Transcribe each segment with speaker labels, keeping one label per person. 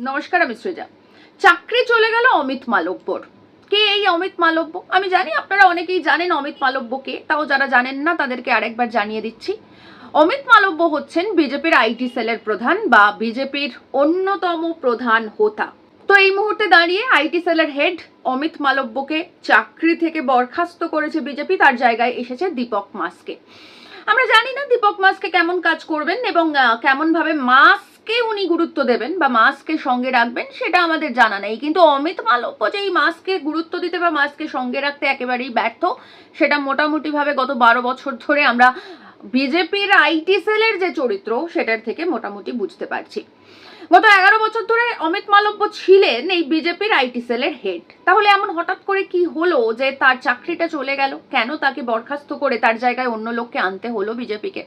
Speaker 1: নমস্কার, আমি সৃজা। চাকরি চলে গেল অমিত মালব্যর। কে এই অমিত মালব্য? আমি জানি আপনারা অনেকেই জানেন অমিত মালব্য কে, তাও যারা জানেন না তাদেরকে আরেকবার জানিয়ে দিচ্ছি। অমিত মালব্য হচ্ছেন বিজেপির আইটি সেলের প্রধান বা বিজেপির অন্যতম প্রধান হোতা। তো এই মুহূর্তে দাঁড়িয়ে আইটি সেলের হেড অমিত মালব্যকে চাকরি থেকে বরখাস্ত করেছে বিজেপি, তার জায়গায় এসেছে দীপক মাসকে। আমরা জানি না দীপক মাসকে কেমন কাজ করবেন এবং কেমন ভাবে মাসকে উনি গুরুত্ব দেবেন বা মাসকে সঙ্গে রাখবেন সেটা আমাদের জানা নেই, কিন্তু অমিত মালব্য যে এই মাসকে গুরুত্ব দিতে বা মাসকে সঙ্গে রাখতে একেবারেই ব্যর্থ, সেটা মোটামুটি ভাবে গত 12 বছর ধরে আমরা বিজেপির আইটি সেলের যে চরিত্র সেটার থেকে মোটামুটি বুঝতে পারছি। গত 11 বছর ধরে অমিত মালব্য ছিলেন এই বিজেপির আইটি সেলের হেড। তাহলে এমন হঠাৎ করে কি হলো যে তার চাকরিটা চলে গেল? কেন তাকে বরখাস্ত করে তার জায়গায় অন্য লোককে আনতে হলো বিজেপিকে?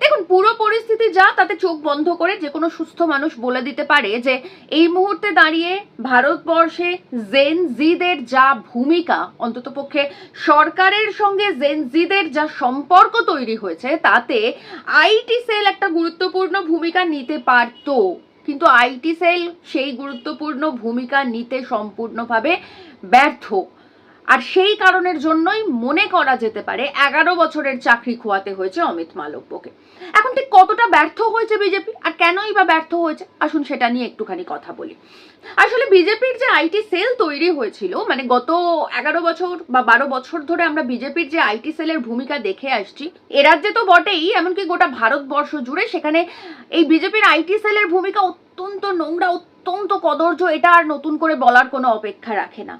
Speaker 1: দেখুন, পুরো পরিস্থিতি যা তাতে চোখ বন্ধ করে যে কোনো সুস্থ মানুষ বলে দিতে পারে যে এই মুহূর্তে দাঁড়িয়ে ভারতবর্ষে জেন জিদের যা ভূমিকা, অন্ততপক্ষে সরকারের সঙ্গে জেন জিদের যা সম্পর্ক তৈরি হয়েছে, তাতে আইটি সেল একটা গুরুত্বপূর্ণ ভূমিকা নিতে পারতো, কিন্তু আইটি সেল সেই গুরুত্বপূর্ণ ভূমিকা নিতে সম্পূর্ণভাবে ব্যর্থ। আর সেই কারণের জন্যই মনে করা যেতে পারে 11 বছরের চাকরি খোয়াতে হয়েছে অমিত মালব্যকে। এখন ঠিক কতটা ব্যর্থ হয়েছে বিজেপি আর কেনই বা ব্যর্থ হয়েছে, আসুন সেটা নিয়ে একটুখানি কথা বলি। আসলে বিজেপির যে আইটি সেল তৈরি হয়েছিল, মানে গত 11 বছর বা 12 বছর ধরে আমরা বিজেপির যে আইটি সেলের ভূমিকা দেখে আসছি, এ রাজ্যে তো বটেই, এমনকি গোটা ভারতবর্ষ জুড়ে সেখানে এই বিজেপির আইটি সেলের ভূমিকা অত্যন্ত নোংরা, অত্যন্ত কদর্য। এটা আর নতুন করে বলার কোনো অপেক্ষা রাখে না।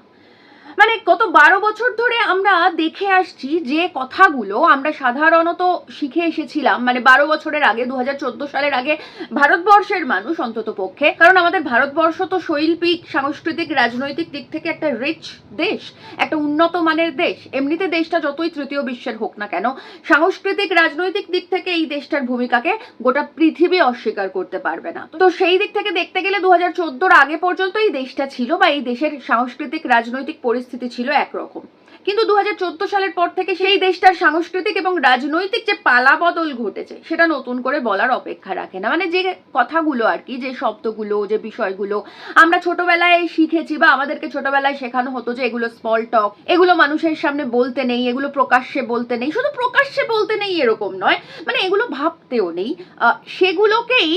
Speaker 1: মানে গত 12 বছর ধরে আমরা দেখে আসছি যে কথাগুলো আমরা সাধারণত শিখে এসেছিলাম, মানে 12 বছরের আগে 2014 সালের আগে ভারতবর্ষের মানুষ অন্তত পক্ষে, কারণ আমাদের ভারতবর্ষ তো শৈল্পিক, সাংস্কৃতিক, রাজনৈতিক দিক থেকে একটা রিচ দেশ, একটা উন্নত মানের দেশ। এমনিতে দেশটা যতই তৃতীয় বিশ্বের হোক না কেন, সাংস্কৃতিক রাজনৈতিক দিক থেকে এই দেশটার ভূমিকাকে গোটা পৃথিবী অস্বীকার করতে পারবে না। তো সেই দিক থেকে দেখতে গেলে 2014 আগে পর্যন্ত এই দেশটা ছিল বা এই দেশের সাংস্কৃতিক রাজনৈতিক পরিস্থিতি ছিল একরকম, কিন্তু 2014 সালের পর থেকে সেই দেশটার সাংস্কৃতিক এবং রাজনৈতিক যে পালাবদল ঘটেছে সেটা নতুন করে বলার অপেক্ষা রাখে না। মানে যে কথাগুলো আর কি, যে শব্দগুলো, যে বিষয়গুলো আমরা ছোটবেলায় শিখেছি বা আমাদেরকে ছোটবেলায় শেখানো হতো যে এগুলো স্মল টক, এগুলো মানুষের সামনে বলতে নেই, এগুলো প্রকাশ্যে বলতে নেই, শুধু প্রকাশ্যে বলতে নেই এরকম নয়, মানে এগুলো ভাবতেও নেই, সেগুলোকেই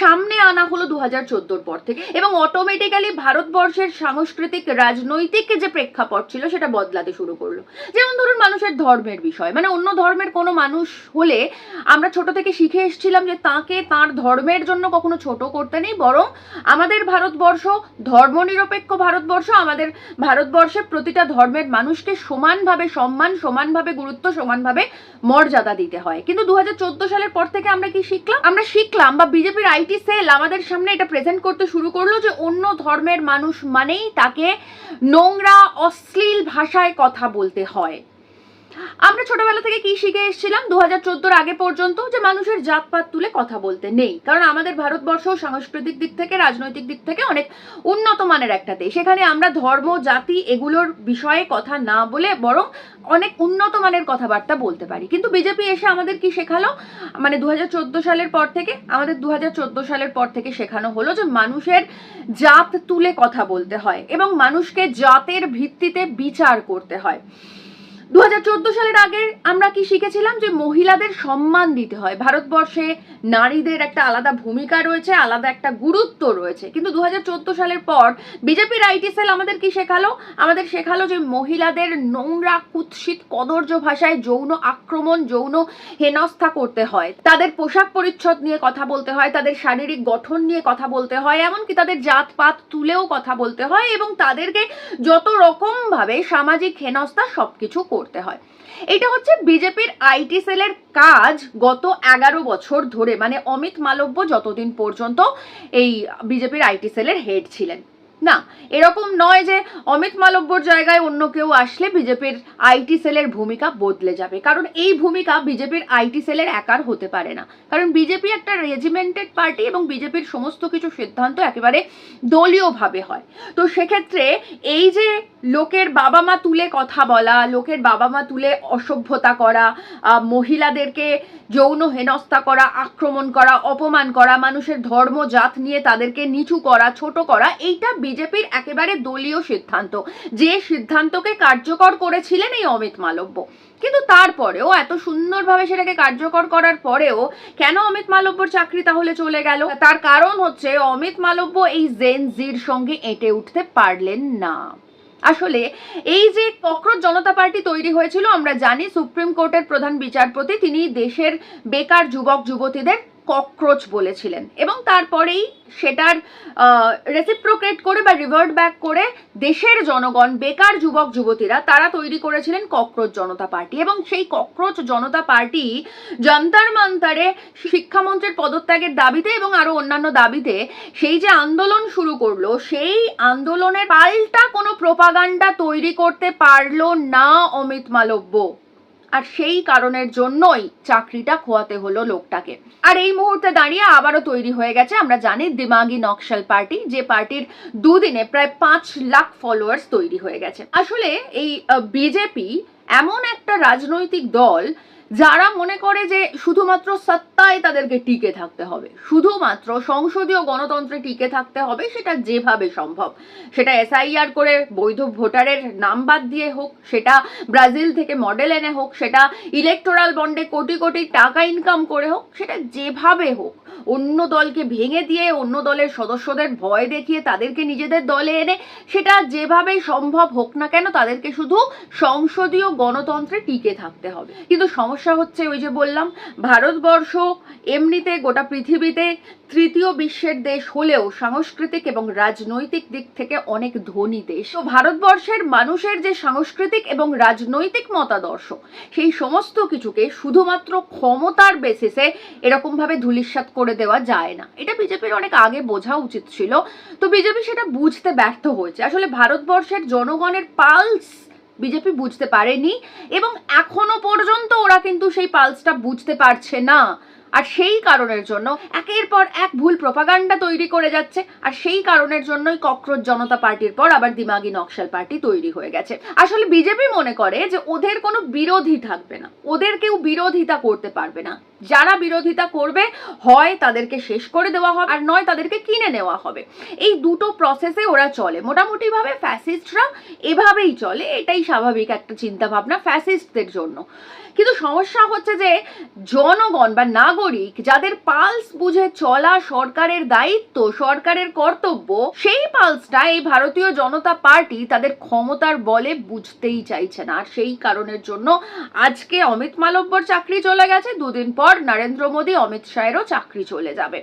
Speaker 1: সামনে আনা হলো 2014 পর থেকে, এবং অটোমেটিক্যালি ভারতবর্ষের সাংস্কৃতিক রাজনৈতিক যে প্রেক্ষাপট ছিল সেটা বদলাতে শুরু করলো। যেমন ধরুন মানুষের ধর্মের বিষয়, মানে অন্য ধর্মের কোনো মানুষ হলে আমরা ছোট থেকে শিখে এসেছিলাম যে তাকে তার ধর্মের জন্য কখনো ছোট করতে নেই, বরং আমাদের ভারতবর্ষ ধর্মনিরপেক্ষ ভারতবর্ষ, আমাদের ভারতবর্ষে প্রতিটা ধর্মের মানুষকে সমানভাবে সম্মান, সমানভাবে গুরুত্ব, সমানভাবে মর্যাদা দিতে হয়। কিন্তু 2014 সালের পর থেকে আমরা কি শিখলাম? আমরা শিখলাম বা বিজেপির আইটি সেল আমাদের সামনে এটা প্রেজেন্ট করতে শুরু করলো যে অন্য ধর্মের মানুষ মানেই তাকে নোংরা, অশ্লীল ভাষায় কথা বলতে হয়। আমরা ছোটবেলা থেকে কি শিখে এসেছিলাম 2014 আগে পর্যন্ত? যে মানুষের জাতপাত তুলে কথা বলতে নেই, কারণ আমাদের ভারতবর্ষ সাংস্কৃতিক দিক থেকে, রাজনৈতিক দিক থেকে অনেক উন্নত মানের একটা দেশ। এখানে আমরা ধর্ম, জাতি এগুলোর বিষয়ে কথা না বলে বরং অনেক উন্নত মানের কথাবার্তা বলতে পারি। কিন্তু বিজেপি এসে আমাদের কি শেখালো? মানে 2014 সালের পর থেকে আমাদের 2014 সালের পর থেকে শেখানো হলো যে মানুষের জাত তুলে কথা বলতে হয় এবং মানুষকে জাতের ভিত্তিতে বিচার করতে হয়। 2014 সালের আগে আমরা কি শিখেছিলাম? যে মহিলাদের সম্মান দিতে হয়, ভারতবর্ষে নারীদের একটা আলাদা ভূমিকা রয়েছে, আলাদা একটা গুরুত্ব রয়েছে। কিন্তু 2014 সালের পর বিজেপির আইটি সেল আমাদের কি শেখালো? আমাদের শেখালো যে মহিলাদের নোংরা, কুৎসিত, কদর্য ভাষায় যৌন আক্রমণ, যৌন হেনস্থা করতে হয়, তাদের পোশাক পরিচ্ছদ নিয়ে কথা বলতে হয়, তাদের শারীরিক গঠন নিয়ে কথা বলতে হয়, এমনকি তাদের জাতপাত তুলেও কথা বলতে হয় এবং তাদেরকে যত রকম ভাবে সামাজিক হেনস্থা সবকিছু করতে হয়। এটা হচ্ছে বিজেপির আইটি সেলের কাজ গত 11 বছর ধরে, মানে অমিত মালব্য যতদিন পর্যন্ত এই বিজেপির আইটি সেলের হেড ছিলেন। না, এরকম নয় যে অমিত মালব্যর জায়গায় অন্য কেউ আসলে বিজেপির আইটি সেলের ভূমিকা বদলে যাবে, কারণ এই ভূমিকা বিজেপির আইটি সেলের একার হতে পারে না। কারণ বিজেপি একটা রেজিমেন্টেড পার্টি এবং বিজেপির সমস্ত কিছু সিদ্ধান্ত একেবারে দলীয়ভাবে হয়। তো সেক্ষেত্রে এই যে লোকের বাবা মা তুলে কথা বলা, লোকের বাবা মা তুলে অসভ্যতা করা, মহিলাদেরকে যৌন হেনস্থা করা, আক্রমণ করা, অপমান করা, মানুষের ধর্ম জাত নিয়ে তাদেরকে নিচু করা, ছোট করা, এইটা বিজেপির একেবারে দলীয় সিদ্ধান্ত, যে সিদ্ধান্তকে কার্যকর করেছিলেন এই অমিত মালব্য। কিন্তু তারপরেও এত সুন্দরভাবে সেটাকে কার্যকর করার পরেও কেন অমিত মালব্যর চাকরি তাহলে চলে গেল? তার কারণ হচ্ছে অমিত মালব্য এই জেন জির সঙ্গে এঁটে উঠতে পারলেন না। আসলে এই যে ককরোচ জনতা পার্টি তৈরি হয়েছিল, আমরা জানি সুপ্রিম কোর্টের প্রধান বিচারপতি তিনি দেশের বেকার যুবক যুবতীদের ককরোচ বলেছিলেন এবং তারপরেই সেটার রেসিপ্রোকেট করে বা রিভার্ট ব্যাক করে দেশের জনগণ, বেকার যুবক যুবতীরা তারা তৈরি করেছিলেন ককরোচ জনতা পার্টি। এবং সেই ককরোচ জনতা পার্টি যন্তর মন্তরে শিক্ষামন্ত্রীর পদত্যাগের দাবিতে এবং আরো অন্যান্য দাবিতে সেই যে আন্দোলন শুরু করলো, সেই আন্দোলনের পাল্টা কোনো প্রোপাগান্ডা তৈরি করতে পারলো না অমিত মালব্য। আর সেই কারণের জন্যই চাকরিটা খোয়াতে হলো লোকটাকে। আর এই মুহূর্তে দাঁড়িয়ে আবারও তৈরি হয়ে গেছে, আমরা জানি, দিমাগি নকশাল পার্টি, যে পার্টির দুদিনে প্রায় 5 লাখ ফলোয়ার্স তৈরি হয়ে গেছে। আসলে এই বিজেপি এমন একটা রাজনৈতিক দল যারা মনে করে যে শুধুমাত্র সত্তায় তাদেরকে টিকে থাকতে হবে, শুধুমাত্র সংসদীয় গণতন্ত্রে টিকে থাকতে হবে, সেটা যেভাবে সম্ভব, সেটা এসআইআর করে বৈধ ভোটারের নাম বাদ দিয়ে হোক, সেটা ব্রাজিল থেকে মডেল এনে হোক, সেটা ইলেকটোরাল বন্ডে কোটি কোটি টাকা ইনকাম করে হোক, সেটা যেভাবে হোক, অন্য দলকে ভেঙে দিয়ে অন্য দলের সদস্যদের ভয় দেখিয়ে তাদেরকে নিজেদের দলে এনে, সেটা যেভাবে সম্ভব হোক না কেন তাদেরকে শুধু সংসদীয় গণতন্ত্রে টিকে থাকতে হবে। কিন্তু সমস্যা হচ্ছে ওই যে বললাম, ভারতবর্ষ এমনিতে গোটা পৃথিবীতে তৃতীয় বিশ্বের দেশ হলেও সাংস্কৃতিক এবং রাজনৈতিক দিক থেকে অনেক ধনী দেশ। তো ভারতবর্ষের মানুষের যে সাংস্কৃতিক এবং রাজনৈতিক মতাদর্শ, সেই সমস্ত কিছুকে শুধুমাত্র ক্ষমতার বেসিসে এরকম ভাবে ধূলিসাৎ করে দেওয়া যায় না। এটা বিজেপির অনেক আগে বোঝা উচিত ছিল, তো বিজেপি সেটা বুঝতে ব্যর্থ হয়েছে। আসলে ভারতবর্ষের জনগণের পালস বিজেপি বুঝতে পারেনি এবং এখনো পর্যন্ত ওরা কিন্তু সেই পালসটা বুঝতে পারছে না। আর সেই কারণের জন্য একের পর এক ভুল প্রোপাগান্ডা তৈরি করে যাচ্ছে। আর সেই কারণের জন্যই ককরোচ জনতা পার্টির পর আবার দিমাগি নকশাল পার্টি তৈরি হয়ে গেছে। আসলে বিজেপি মনে করে যে ওদের কোনো বিরোধী থাকবে না, ওদের কেউ বিরোধিতা করতে পারবে না। যারা বিরোধিতা করবে হয় তাদেরকে শেষ করে দেওয়া হবে, আর নয় তাদেরকে কিনে নেওয়া হবে। এই দুটো প্রসেসে ওরা চলে মোটামুটি ভাবে। ফ্যাসিস্টরা এভাবেই চলে, এটাই স্বাভাবিক একটা চিন্তা ভাবনা ফ্যাসিস্টদের জন্য। কিন্তু সমস্যা হচ্ছে যে জনগণ বা নাগরিক যাদের পালস বুঝে চলা সরকারের দায়িত্ব, সরকারের কর্তব্য, সেই পালসটা এই ভারতীয় জনতা পার্টি তাদের ক্ষমতার বলে বুঝতেই চাইছে না। আর সেই কারণের জন্য আজকে অমিত মালব্যর চাকরি চলে গেছে, দুদিন পর নরেন্দ্র মোদী অমিত শাহেরও চাকরি চলে যাবে।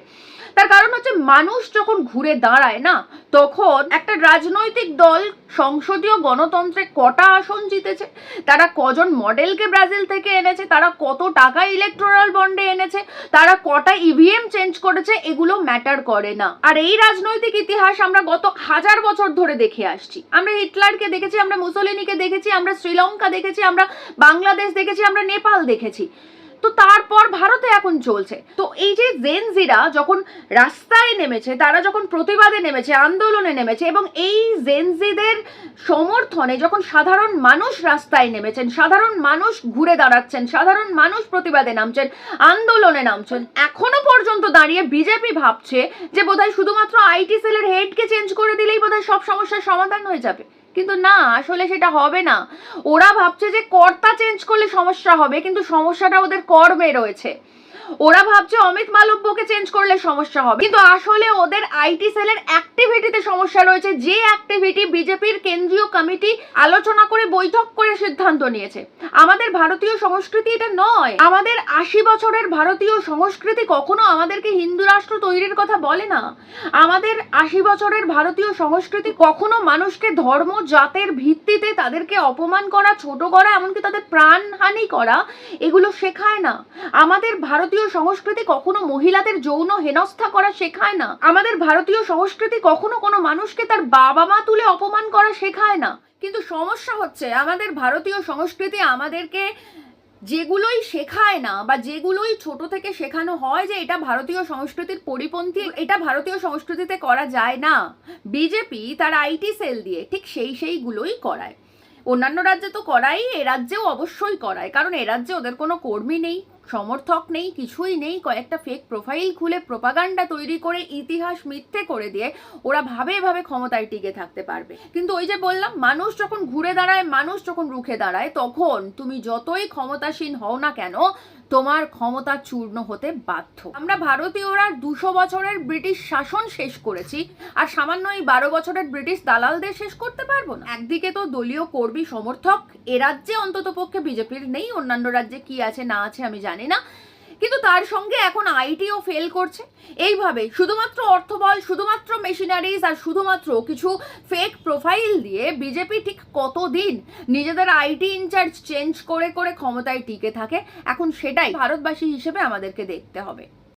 Speaker 1: তার কারণ হচ্ছে মানুষ যখন ঘুরে দাঁড়ায় না, তখন একটা রাজনৈতিক দল সংসদীয় গণতন্ত্রে কটা আসন জিতেছে, তারা কজন মডেলকে ব্রাজিল থেকে এনেছে, তারা কত টাকা ইলেকটোরাল বন্ডে এনেছে, তারা কটা ইভিএম চেঞ্জ করেছে, এগুলো ম্যাটার করে না। আর এই রাজনৈতিক ইতিহাস আমরা গত 1000 বছর ধরে দেখে আসছি। আমরা হিটলারকে দেখেছি, আমরা মুসোলিনিকে দেখেছি, আমরা শ্রীলঙ্কা দেখেছি, আমরা বাংলাদেশ দেখেছি, আমরা নেপাল দেখেছি। তো তারপর ভারতে এখন চলছে। তো এই যে জেনজিরা যখন রাস্তায় নেমেছে, তারা যখন প্রতিবাদে নেমেছে, আন্দোলনে নেমেছে, এবং এই জেনজিদের সমর্থনে যখন সাধারণ মানুষ রাস্তায় নেমেছেন, সাধারণ মানুষ ঘুরে দাঁড়াচ্ছেন, সাধারণ মানুষ প্রতিবাদে নামছেন, আন্দোলনে নামছেন, এখনো পর্যন্ত দাঁড়িয়ে বিজেপি ভাবছে যে বোধহয় শুধুমাত্র আইটি সেলের হেডকে চেঞ্জ করে দিলেই বোধহয় সব সমস্যার সমাধান হয়ে যাবে। কিন্তু না, আসলে সেটা হবে না। ওরা ভাবছে যে কর্তা চেঞ্জ করলে সমস্যা হবে, কিন্তু সমস্যাটা ওদের কর্মে রয়েছে। ওরা ভাবছে অমিত মালব্যকে চেঞ্জ করলে সমস্যা হবে, কিন্তু আসলে ওদের আইটি সেলের অ্যাক্টিভিটিতে সমস্যা রয়েছে, যে অ্যাক্টিভিটি বিজেপির কেন্দ্রীয় কমিটি আলোচনা করে বৈঠক করে সিদ্ধান্ত নিয়েছে। আমাদের ভারতীয় সংস্কৃতি এটা নয়। আমাদের 80 বছরের ভারতীয় সংস্কৃতি কখনো আমাদেরকে হিন্দু রাষ্ট্র তৈরির কথা বলে না। আমাদের 80 বছরের ভারতীয় সংস্কৃতি কখনো মানুষকে ধর্ম জাতের ভিত্তিতে তাদেরকে অপমান করা, ছোট করা, এমনকি তাদের প্রাণহানি করা, এগুলো শেখায় না। আমাদের ভারতীয় ভারতীয় সংস্কৃতি কখনো মহিলাদের যৌন হেনস্থা করা শেখায় না। আমাদের ভারতীয় সংস্কৃতি কখনো কোনো মানুষকে তার বাবা মা তুলে অপমান করা শেখায় না। কিন্তু সমস্যা হচ্ছে আমাদের ভারতীয় সংস্কৃতি আমাদেরকে যেগুলোই শেখায় না বা যেগুলোই ছোট থেকে শেখানো হয় যে এটা ভারতীয় সংস্কৃতির পরিপন্থী, এটা ভারতীয় সংস্কৃতিতে করা যায় না, বিজেপি তার আইটি সেল দিয়ে ঠিক সেইগুলোই করায়। অন্যান্য রাজ্যে তো করাই, এ রাজ্যেও অবশ্যই করায়, কারণ এ রাজ্যে ওদের কোনো কর্মী নেই, সমর্থক নেই, কিছুই নেই। কয়েকটা ফেক প্রোফাইল খুলে প্রোপাগান্ডা তৈরি করে ইতিহাস মিথ্যে করে দিয়ে ওরা ভাবে ক্ষমতায় টিকে থাকতে পারবে। কিন্তু ওই যে বললাম, মানুষ যখন ঘুরে দাঁড়ায়, মানুষ যখন রুখে দাঁড়ায়, তখন তুমি যতই ক্ষমতাসীন হও না কেন তোমার ক্ষমতা চূর্ণ হতে বাধ্য। আমরা ভারতীয়রা 200 বছরের ব্রিটিশ শাসন শেষ করেছি, আর সামান্য এই 12 বছরের ব্রিটিশ দালালদের শেষ করতে পারবো না? একদিকে তো দলীয় কর্মী সমর্থক এ রাজ্যে অন্তত পক্ষে বিজেপির নেই, অন্যান্য রাজ্যে কি আছে না আছে আমি জানি না, কিন্তু তার সঙ্গে এখন আইটিও ফেল করছে। এইভাবে শুধুমাত্র অর্থবল, শুধুমাত্র মেশিনারিজ আর শুধুমাত্র কিছু ফেক প্রোফাইল দিয়ে বিজেপি ঠিক কতদিন নিজেদের আইটি ইনচার্জ চেঞ্জ করে ক্ষমতায় টিকে থাকে, এখন সেটাই ভারতবাসী হিসেবে আমাদেরকে দেখতে হবে।